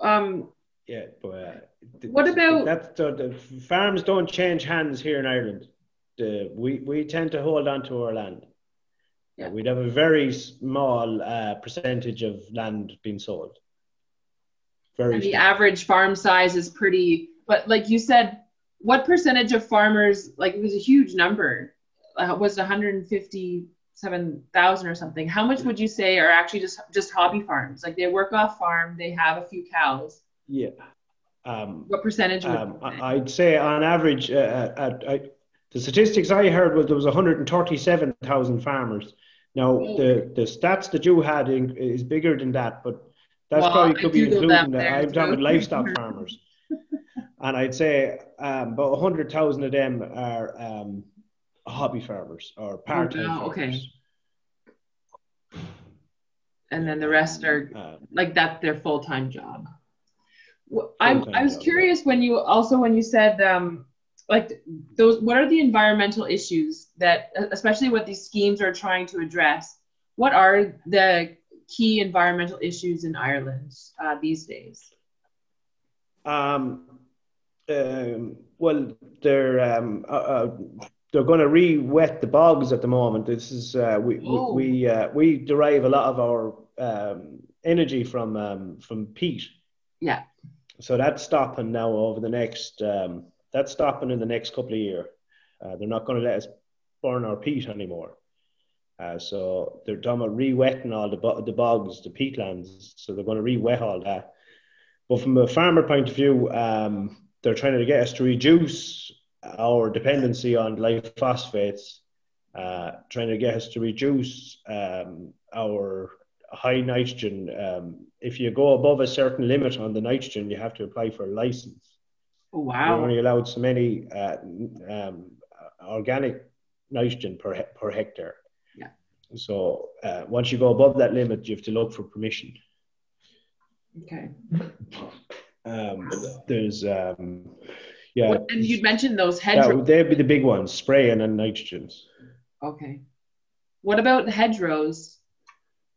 Yeah, but what about the farms don't change hands here in Ireland. We tend to hold on to our land. Yeah. We'd have a very small percentage of land being sold. Very. And the average farm size is pretty, but like you said, what percentage of farmers, like it was a huge number, was it 157,000 or something? How much would you say are actually just hobby farms? Like they work off farm, they have a few cows. Yeah. What percentage would you say? I'd say on average, the statistics I heard was there was 137,000 farmers. Now the stats that you had is bigger than that, but that's probably could be including I'm talking about livestock farmers. And I'd say about 100,000 of them are hobby farmers or part-time farmers. Okay. And then the rest are like that's their full-time job. I was curious when you said like those, what are the environmental issues that, especially what these schemes are trying to address, what are the key environmental issues in Ireland these days? Well, they're going to re-wet the bogs at the moment. This is we derive a lot of our energy from peat. Yeah. So that's stopping now over the next. That's stopping in the next couple of years. They're not going to let us burn our peat anymore. So they're talking about re-wetting all the bogs, the peatlands. So they're going to re-wet all that. But from a farmer point of view, they're trying to get us to reduce our dependency on glyphosates, trying to get us to reduce our high nitrogen. If you go above a certain limit on the nitrogen, you have to apply for a license. Oh, wow. You're only allowed so many organic nitrogen per hectare. Yeah. So once you go above that limit, you have to look for permission. Okay. There's and you'd mentioned those hedgerows. They'd be the big ones, spraying and nitrogens. Okay. What about the hedgerows?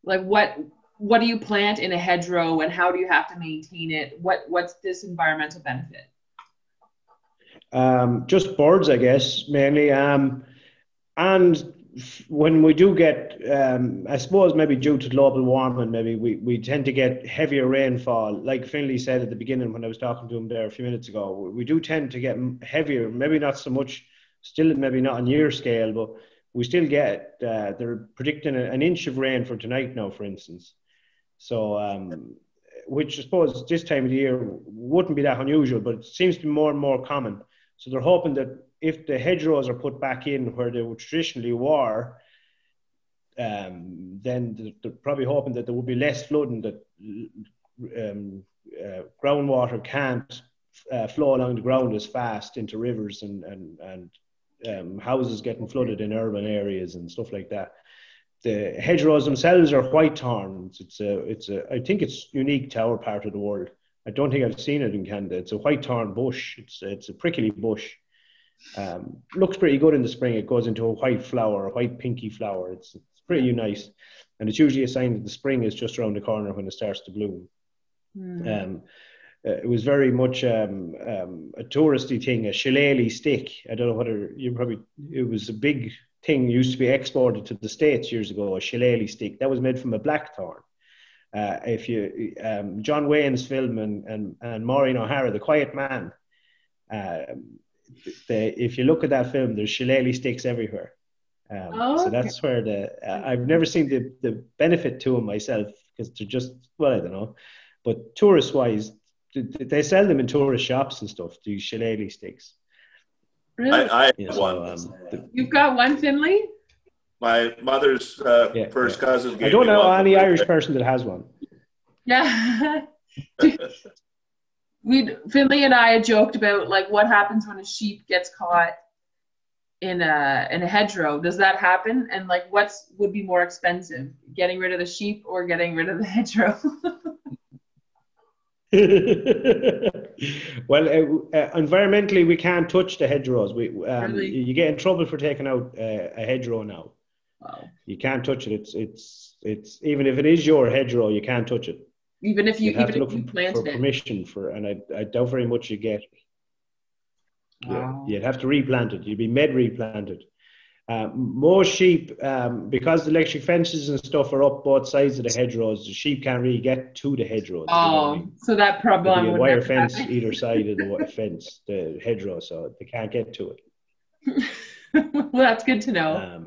Like what do you plant in a hedgerow and how do you have to maintain it? What's this environmental benefit? Just birds, I guess, mainly. And when we do get, I suppose maybe due to global warming, maybe we tend to get heavier rainfall. Like Finlay said at the beginning when I was talking to him there a few minutes ago, we do tend to get heavier, maybe not so much, still maybe not on year scale, but we still get, they're predicting an inch of rain for tonight now, for instance. So, which I suppose this time of the year wouldn't be that unusual, but it seems to be more and more common. So they're hoping that if the hedgerows are put back in where they would traditionally were, then they're probably hoping that there will be less flooding, that groundwater can't flow along the ground as fast into rivers and houses getting flooded in urban areas and stuff like that. The hedgerows themselves are white thorns. I think it's unique to our part of the world. I don't think I've seen it in Canada. It's a white thorn bush. It's a prickly bush. Looks pretty good in the spring. It goes into a white flower, a white pinky flower. It's pretty nice. And it's usually a sign that the spring is just around the corner when it starts to bloom. It was very much a touristy thing, a shillelagh stick. I don't know whether it was a big thing, used to be exported to the States years ago, a shillelagh stick. That was made from a blackthorn. If you John Wayne's film and Maureen O'Hara, The Quiet Man, if you look at that film, there's shillelagh sticks everywhere. So that's where I've never seen the benefit to them myself, because they're just, well, I don't know, but tourist wise, they sell them in tourist shops and stuff, these shillelagh sticks. Really? I have one. You've got one, Finlay? My mother's first cousin gave me one. I don't know any Irish person that has one. Yeah. Finlay and I had joked about like what happens when a sheep gets caught in a hedgerow. Does that happen? And like would be more expensive, getting rid of the sheep or getting rid of the hedgerow? Well, environmentally, we can't touch the hedgerows. Really? You get in trouble for taking out a hedgerow now. Wow. You can't touch it. It's even if it is your hedgerow, you can't touch it. Even if you for planted permission for, and I doubt very much you get. Wow. You'd have to replant it. You'd be replanted. Most sheep, because the electric fences and stuff are up both sides of the hedgerows, the sheep can't really get to the hedgerows. Oh, you know what I mean? So that problem would be a wire fence happen. either side of the fence, the hedgerow, so they can't get to it. Well, that's good to know.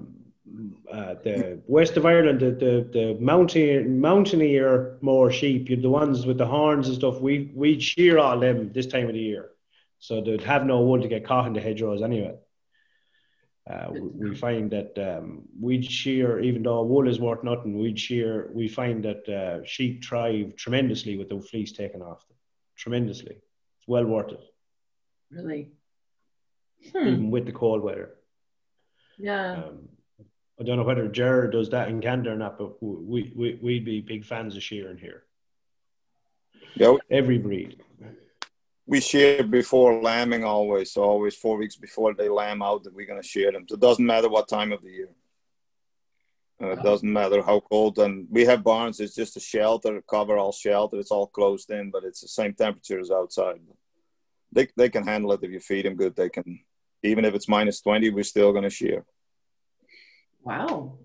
The west of Ireland, the mountainier more sheep, the ones with the horns and stuff, we shear all them this time of the year, so they'd have no wool to get caught in the hedgerows anyway. We find that we'd shear, even though wool is worth nothing, we find that sheep thrive tremendously with the fleece taken off them. Tremendously. It's well worth it. Really? Even with the cold weather. Yeah. I don't know whether Jared does that in Canada or not, but we'd be big fans of shearing here. Yeah. Every breed. We shear before lambing always, so always 4 weeks before they lamb out that we're going to shear them. So it doesn't matter what time of the year. It doesn't matter how cold. And we have barns, it's just a shelter, cover all shelter. It's all closed in, but it's the same temperature as outside. they can handle it if you feed them good. They can, even if it's -20, we're still going to shear. Wow.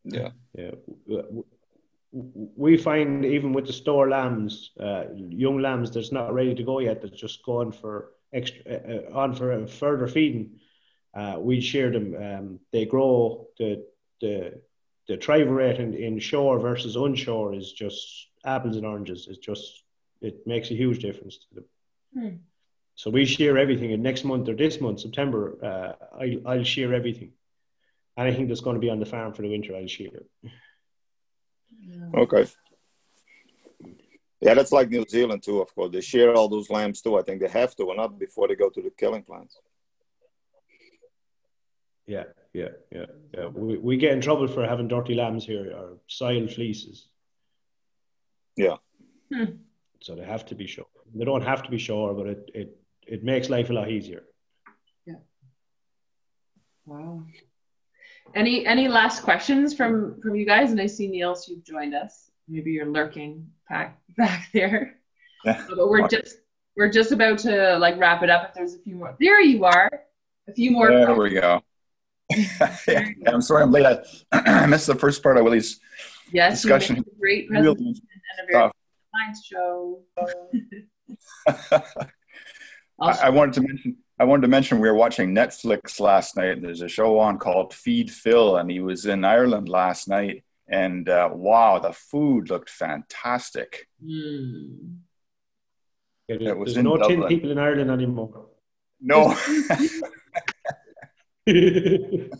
Yeah. Yeah. We find even with the store lambs, young lambs that's not ready to go yet, that's just going for for further feeding. We shear them. They grow. The thrive rate in shore versus onshore is just apples and oranges. It makes a huge difference to them. So we shear everything. And next month or this month, September, I'll shear everything. Anything that's going to be on the farm for the winter, I'll shear. Okay. Yeah, that's like New Zealand too, of course. They shear all those lambs too. I think they have to, or not before they go to the killing plants. Yeah. We get in trouble for having dirty lambs here, or soiled fleeces. Yeah. So they have to be sure. They don't have to be sure, but it makes life a lot easier. Yeah. Wow. Any last questions from you guys? And I see Niels, you've joined us. Maybe you're lurking back there. Yeah. But we're just about to like wrap it up. If there's a few more, there you are. A few more. There we go. Yeah, I'm sorry I'm late. I missed the first part of Willie's discussion. You made a great presentation and a very science show. I wanted to mention we were watching Netflix last night, and there's a show on called Feed Phil, and he was in Ireland last night, and wow, the food looked fantastic. It was no tin people in Ireland anymore. No. The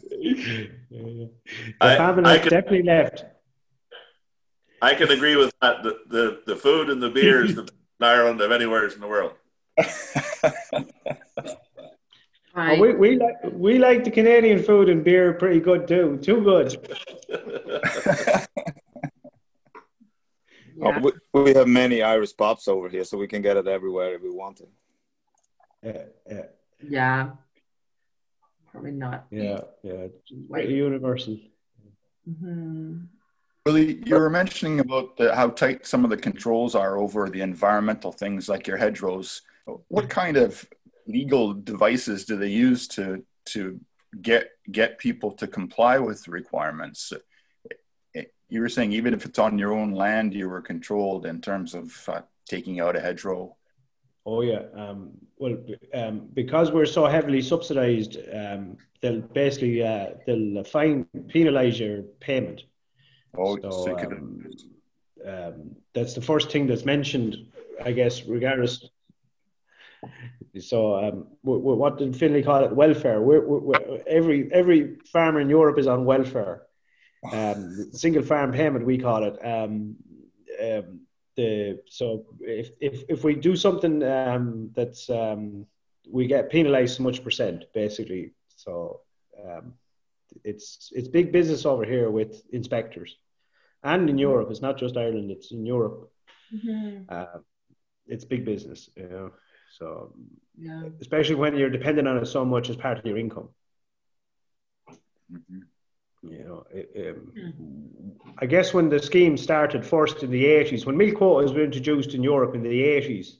famine has definitely left. I can agree with that. The food and the beer is the best in Ireland of anywhere in the world. We like the Canadian food and beer pretty good too. Too good. Yeah. We have many Irish pops over here, so we can get it everywhere if we want it. Yeah. Probably not. Yeah. Universal. Willie, you were mentioning about how tight some of the controls are over the environmental things like your hedgerows. What kind of legal devices do they use to get people to comply with the requirements? You were saying even if it's on your own land, you were controlled in terms of taking out a hedgerow. Oh yeah. Because we're so heavily subsidized, they'll basically penalize your payment. That's the first thing that's mentioned, I guess, regardless. So what did Finlay call it? Welfare. Every farmer in Europe is on welfare. Single farm payment, we call it. So if we do something that's we get penalized so much percent, basically. So it's big business over here with inspectors, and in Europe. It's not just Ireland, it's in Europe. It's big business, you know. So especially when you're dependent on it so much as part of your income. You know, I guess when the scheme started first in the 80s, when milk quotas were introduced in Europe in the 80s,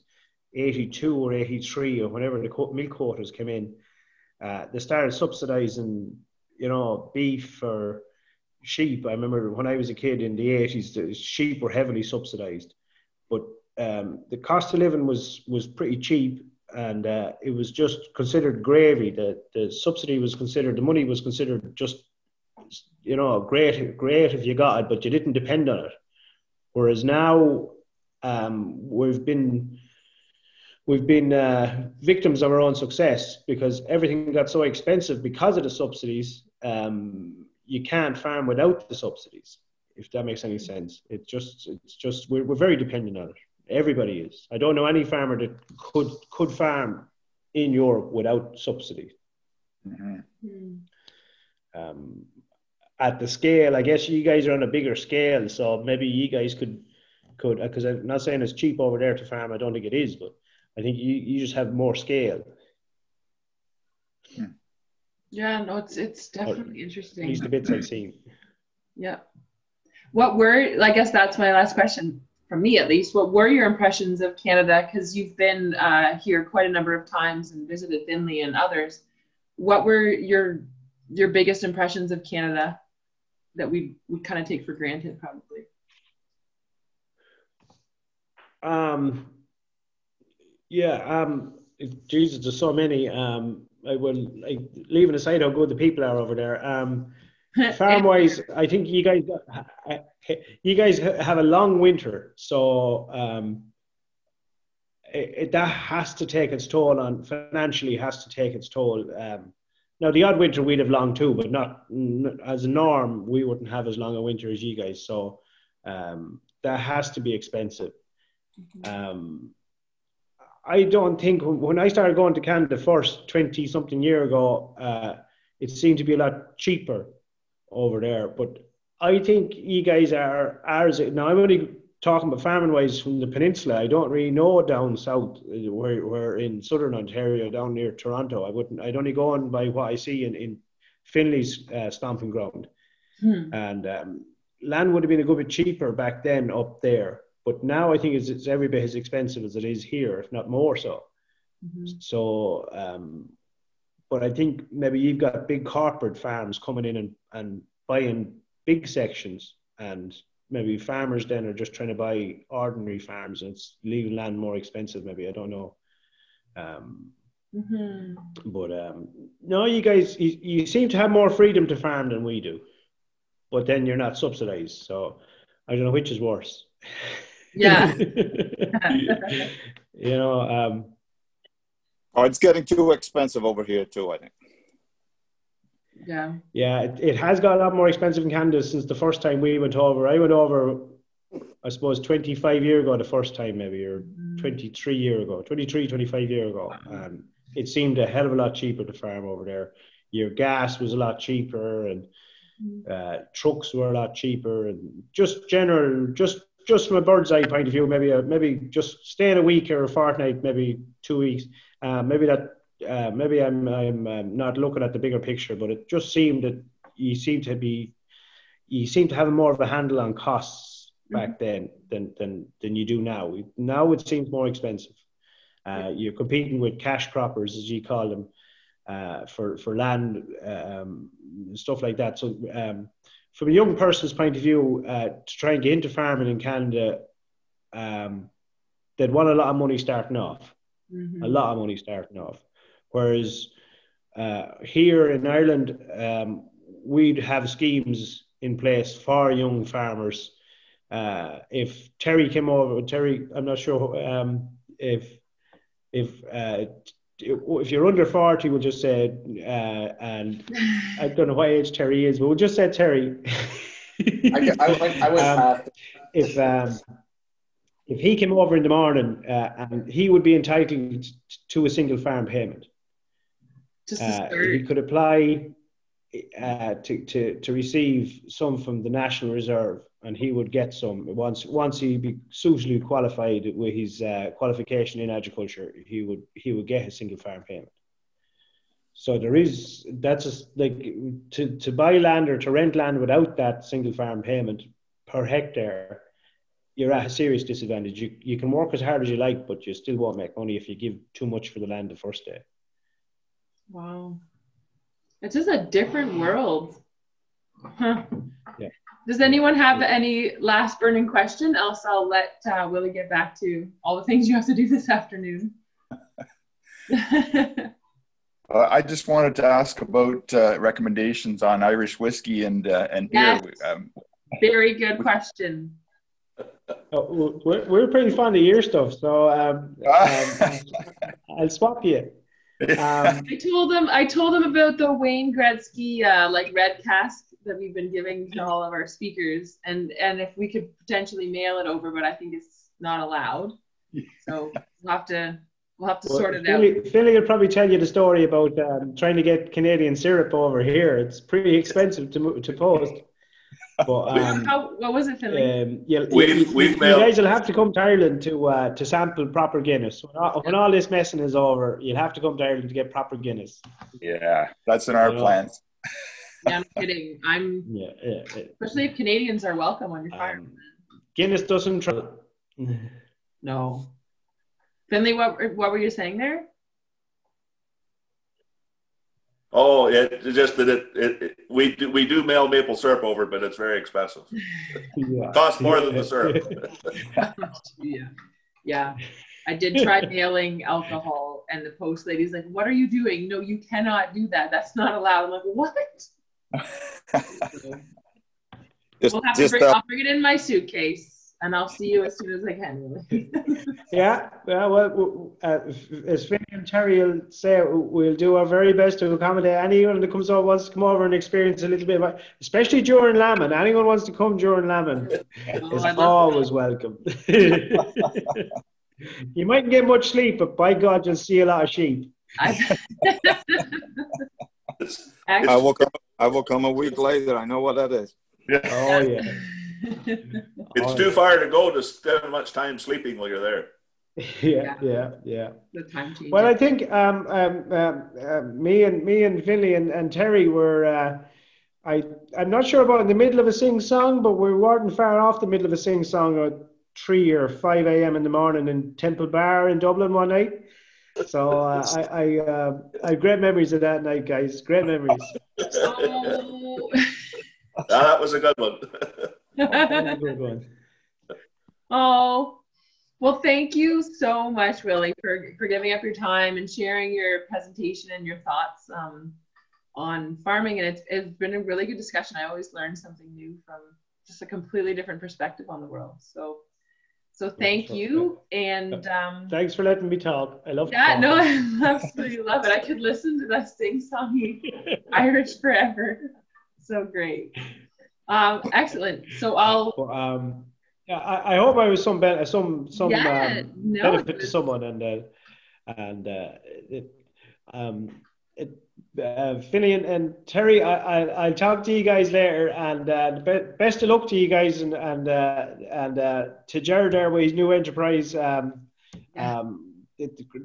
82 or 83 or whenever the milk quotas came in, they started subsidizing, you know, beef or sheep. I remember when I was a kid in the 80s, the sheep were heavily subsidized, but the cost of living was pretty cheap, and it was just considered gravy. The subsidy was considered, the money was considered just, you know, great if you got it, but you didn't depend on it. Whereas now, we've been victims of our own success because everything got so expensive because of the subsidies. You can't farm without the subsidies, if that makes any sense. It's just we're very dependent on it. Everybody is. I don't know any farmer that could farm in Europe without subsidies. At the scale, I guess you guys are on a bigger scale, so maybe you guys could, because I'm not saying it's cheap over there to farm. I don't think it is, but I think you just have more scale. Yeah, no, it's definitely interesting. At least the bits I've seen. Yeah. I guess that's my last question. from me at least, what were your impressions of Canada? Because you've been here quite a number of times and visited Finley and others. What were your biggest impressions of Canada that we kind of take for granted, probably? Jesus, there's so many. Leaving aside how good the people are over there. Farm wise, I think you guys have a long winter, so that has to take its toll on financially. Has to take its toll. Now the odd winter we'd have long too, but not as a norm. We wouldn't have as long a winter as you guys, so that has to be expensive. I don't think when I started going to Canada first 20 something year ago, it seemed to be a lot cheaper over there. But I think you guys are ours. Now I'm only talking about farming wise from the peninsula. I don't really know down south where we're in southern Ontario, down near Toronto. I'd only go on by what I see in Finley's stomping ground. And land would have been a good bit cheaper back then up there. But now I think it's every bit as expensive as it is here, if not more so. So, but I think maybe you've got big corporate farms coming in and buying big sections, and maybe farmers then are just trying to buy ordinary farms, and it's leaving land more expensive. Maybe, I don't know. But no, you guys, you seem to have more freedom to farm than we do, but then you're not subsidized. So I don't know which is worse. Yeah. You know, it's getting too expensive over here too, I think. Yeah, it has got a lot more expensive in Canada since the first time we went over. I went over, I suppose, 25 years ago the first time, maybe, or 23 years ago, 25 years ago. It seemed a hell of a lot cheaper to farm over there. Your gas was a lot cheaper, and trucks were a lot cheaper, and just from a bird's eye point of view, maybe just staying a week or a fortnight, maybe 2 weeks. Maybe I'm not looking at the bigger picture, but it just seemed that you seem to have more of a handle on costs back then than you do now. Now it seems more expensive. You're competing with cash croppers, as you call them, for land, stuff like that. So from a young person's point of view, to try and get into farming in Canada, they'd want a lot of money starting off. A lot of money starting off. Whereas here in Ireland, we'd have schemes in place for young farmers. If Terry came over, I'm not sure if you're under 40, we'll just say, and I don't know what age Terry is, but we'll just say Terry. I was if he came over in the morning, and he would be entitled to a single farm payment. He could apply to receive some from the National Reserve, and he would get some once he'd be suitably qualified with his qualification in agriculture. He would get a single farm payment. So to buy land or to rent land without that single farm payment per hectare, you're at a serious disadvantage. You can work as hard as you like, but you still won't make money if you give too much for the land the first day. Wow. It's just a different world. Huh. Yeah. Does anyone have any last burning question? Else I'll let Willie get back to all the things you have to do this afternoon. I just wanted to ask about recommendations on Irish whiskey and yes. beer. Very good question. We're pretty fond of your stuff, so I'll swap you. I told them about the Wayne Gretzky red cask that we've been giving to all of our speakers, and if we could potentially mail it over, but I think it's not allowed. So we'll have to sort it out. Philly will probably tell you the story about trying to get Canadian syrup over here. It's pretty expensive to post. But what was it, Philly? You guys will have to come to Ireland to sample proper Guinness. When all this messing is over, you'll have to come to Ireland to get proper Guinness. Yeah, that's in our plans. Yeah, I'm kidding. Especially if Canadians are welcome on your farm. Guinness doesn't travel. No. Finley, what were you saying there? Oh, it's just that we do mail maple syrup over, but it's very expensive. Yeah. Costs more than the syrup. Yeah. I did try mailing alcohol, and the post lady's like, "What are you doing? No, you cannot do that. That's not allowed." I'm like, "What?" We'll have to I'll bring it in my suitcase, and I'll see you as soon as I can. Yeah, well, as Finley and Terry will say, we'll do our very best to accommodate anyone that comes over, wants to come over and experience a little bit of, especially during Lammen. Anyone wants to come during Lammen is always welcome. You mightn't get much sleep, but by God, you'll see a lot of sheep. I will come a week later. I know what that is. Yeah. Oh, yeah. It's too far to go to spend much time sleeping while you're there. Yeah. The time change. Well, I think me and Finley and Terry were. I'm not sure about in the middle of a sing-song, but we weren't far off the middle of a sing-song at 3 or 5 a.m. in the morning in Temple Bar in Dublin one night. So I have great memories of that night, guys. Great memories. Oh. That was a good one. That was a good one. Oh, well, thank you so much, Willie, for giving up your time and sharing your presentation and your thoughts on farming. And it's been a really good discussion. I always learn something new from just a completely different perspective on the world. So thank you. And thanks for letting me talk. I love that. No, I absolutely love it. I could listen to that sing-songy Irish forever. So great. Excellent. So I'll. I hope I was some benefit to someone, Finley and Terry, I'll talk to you guys later, and best of luck to you guys, and to Jared there with his new enterprise. The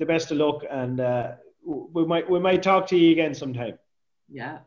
best of luck, and we might talk to you again sometime. Yeah,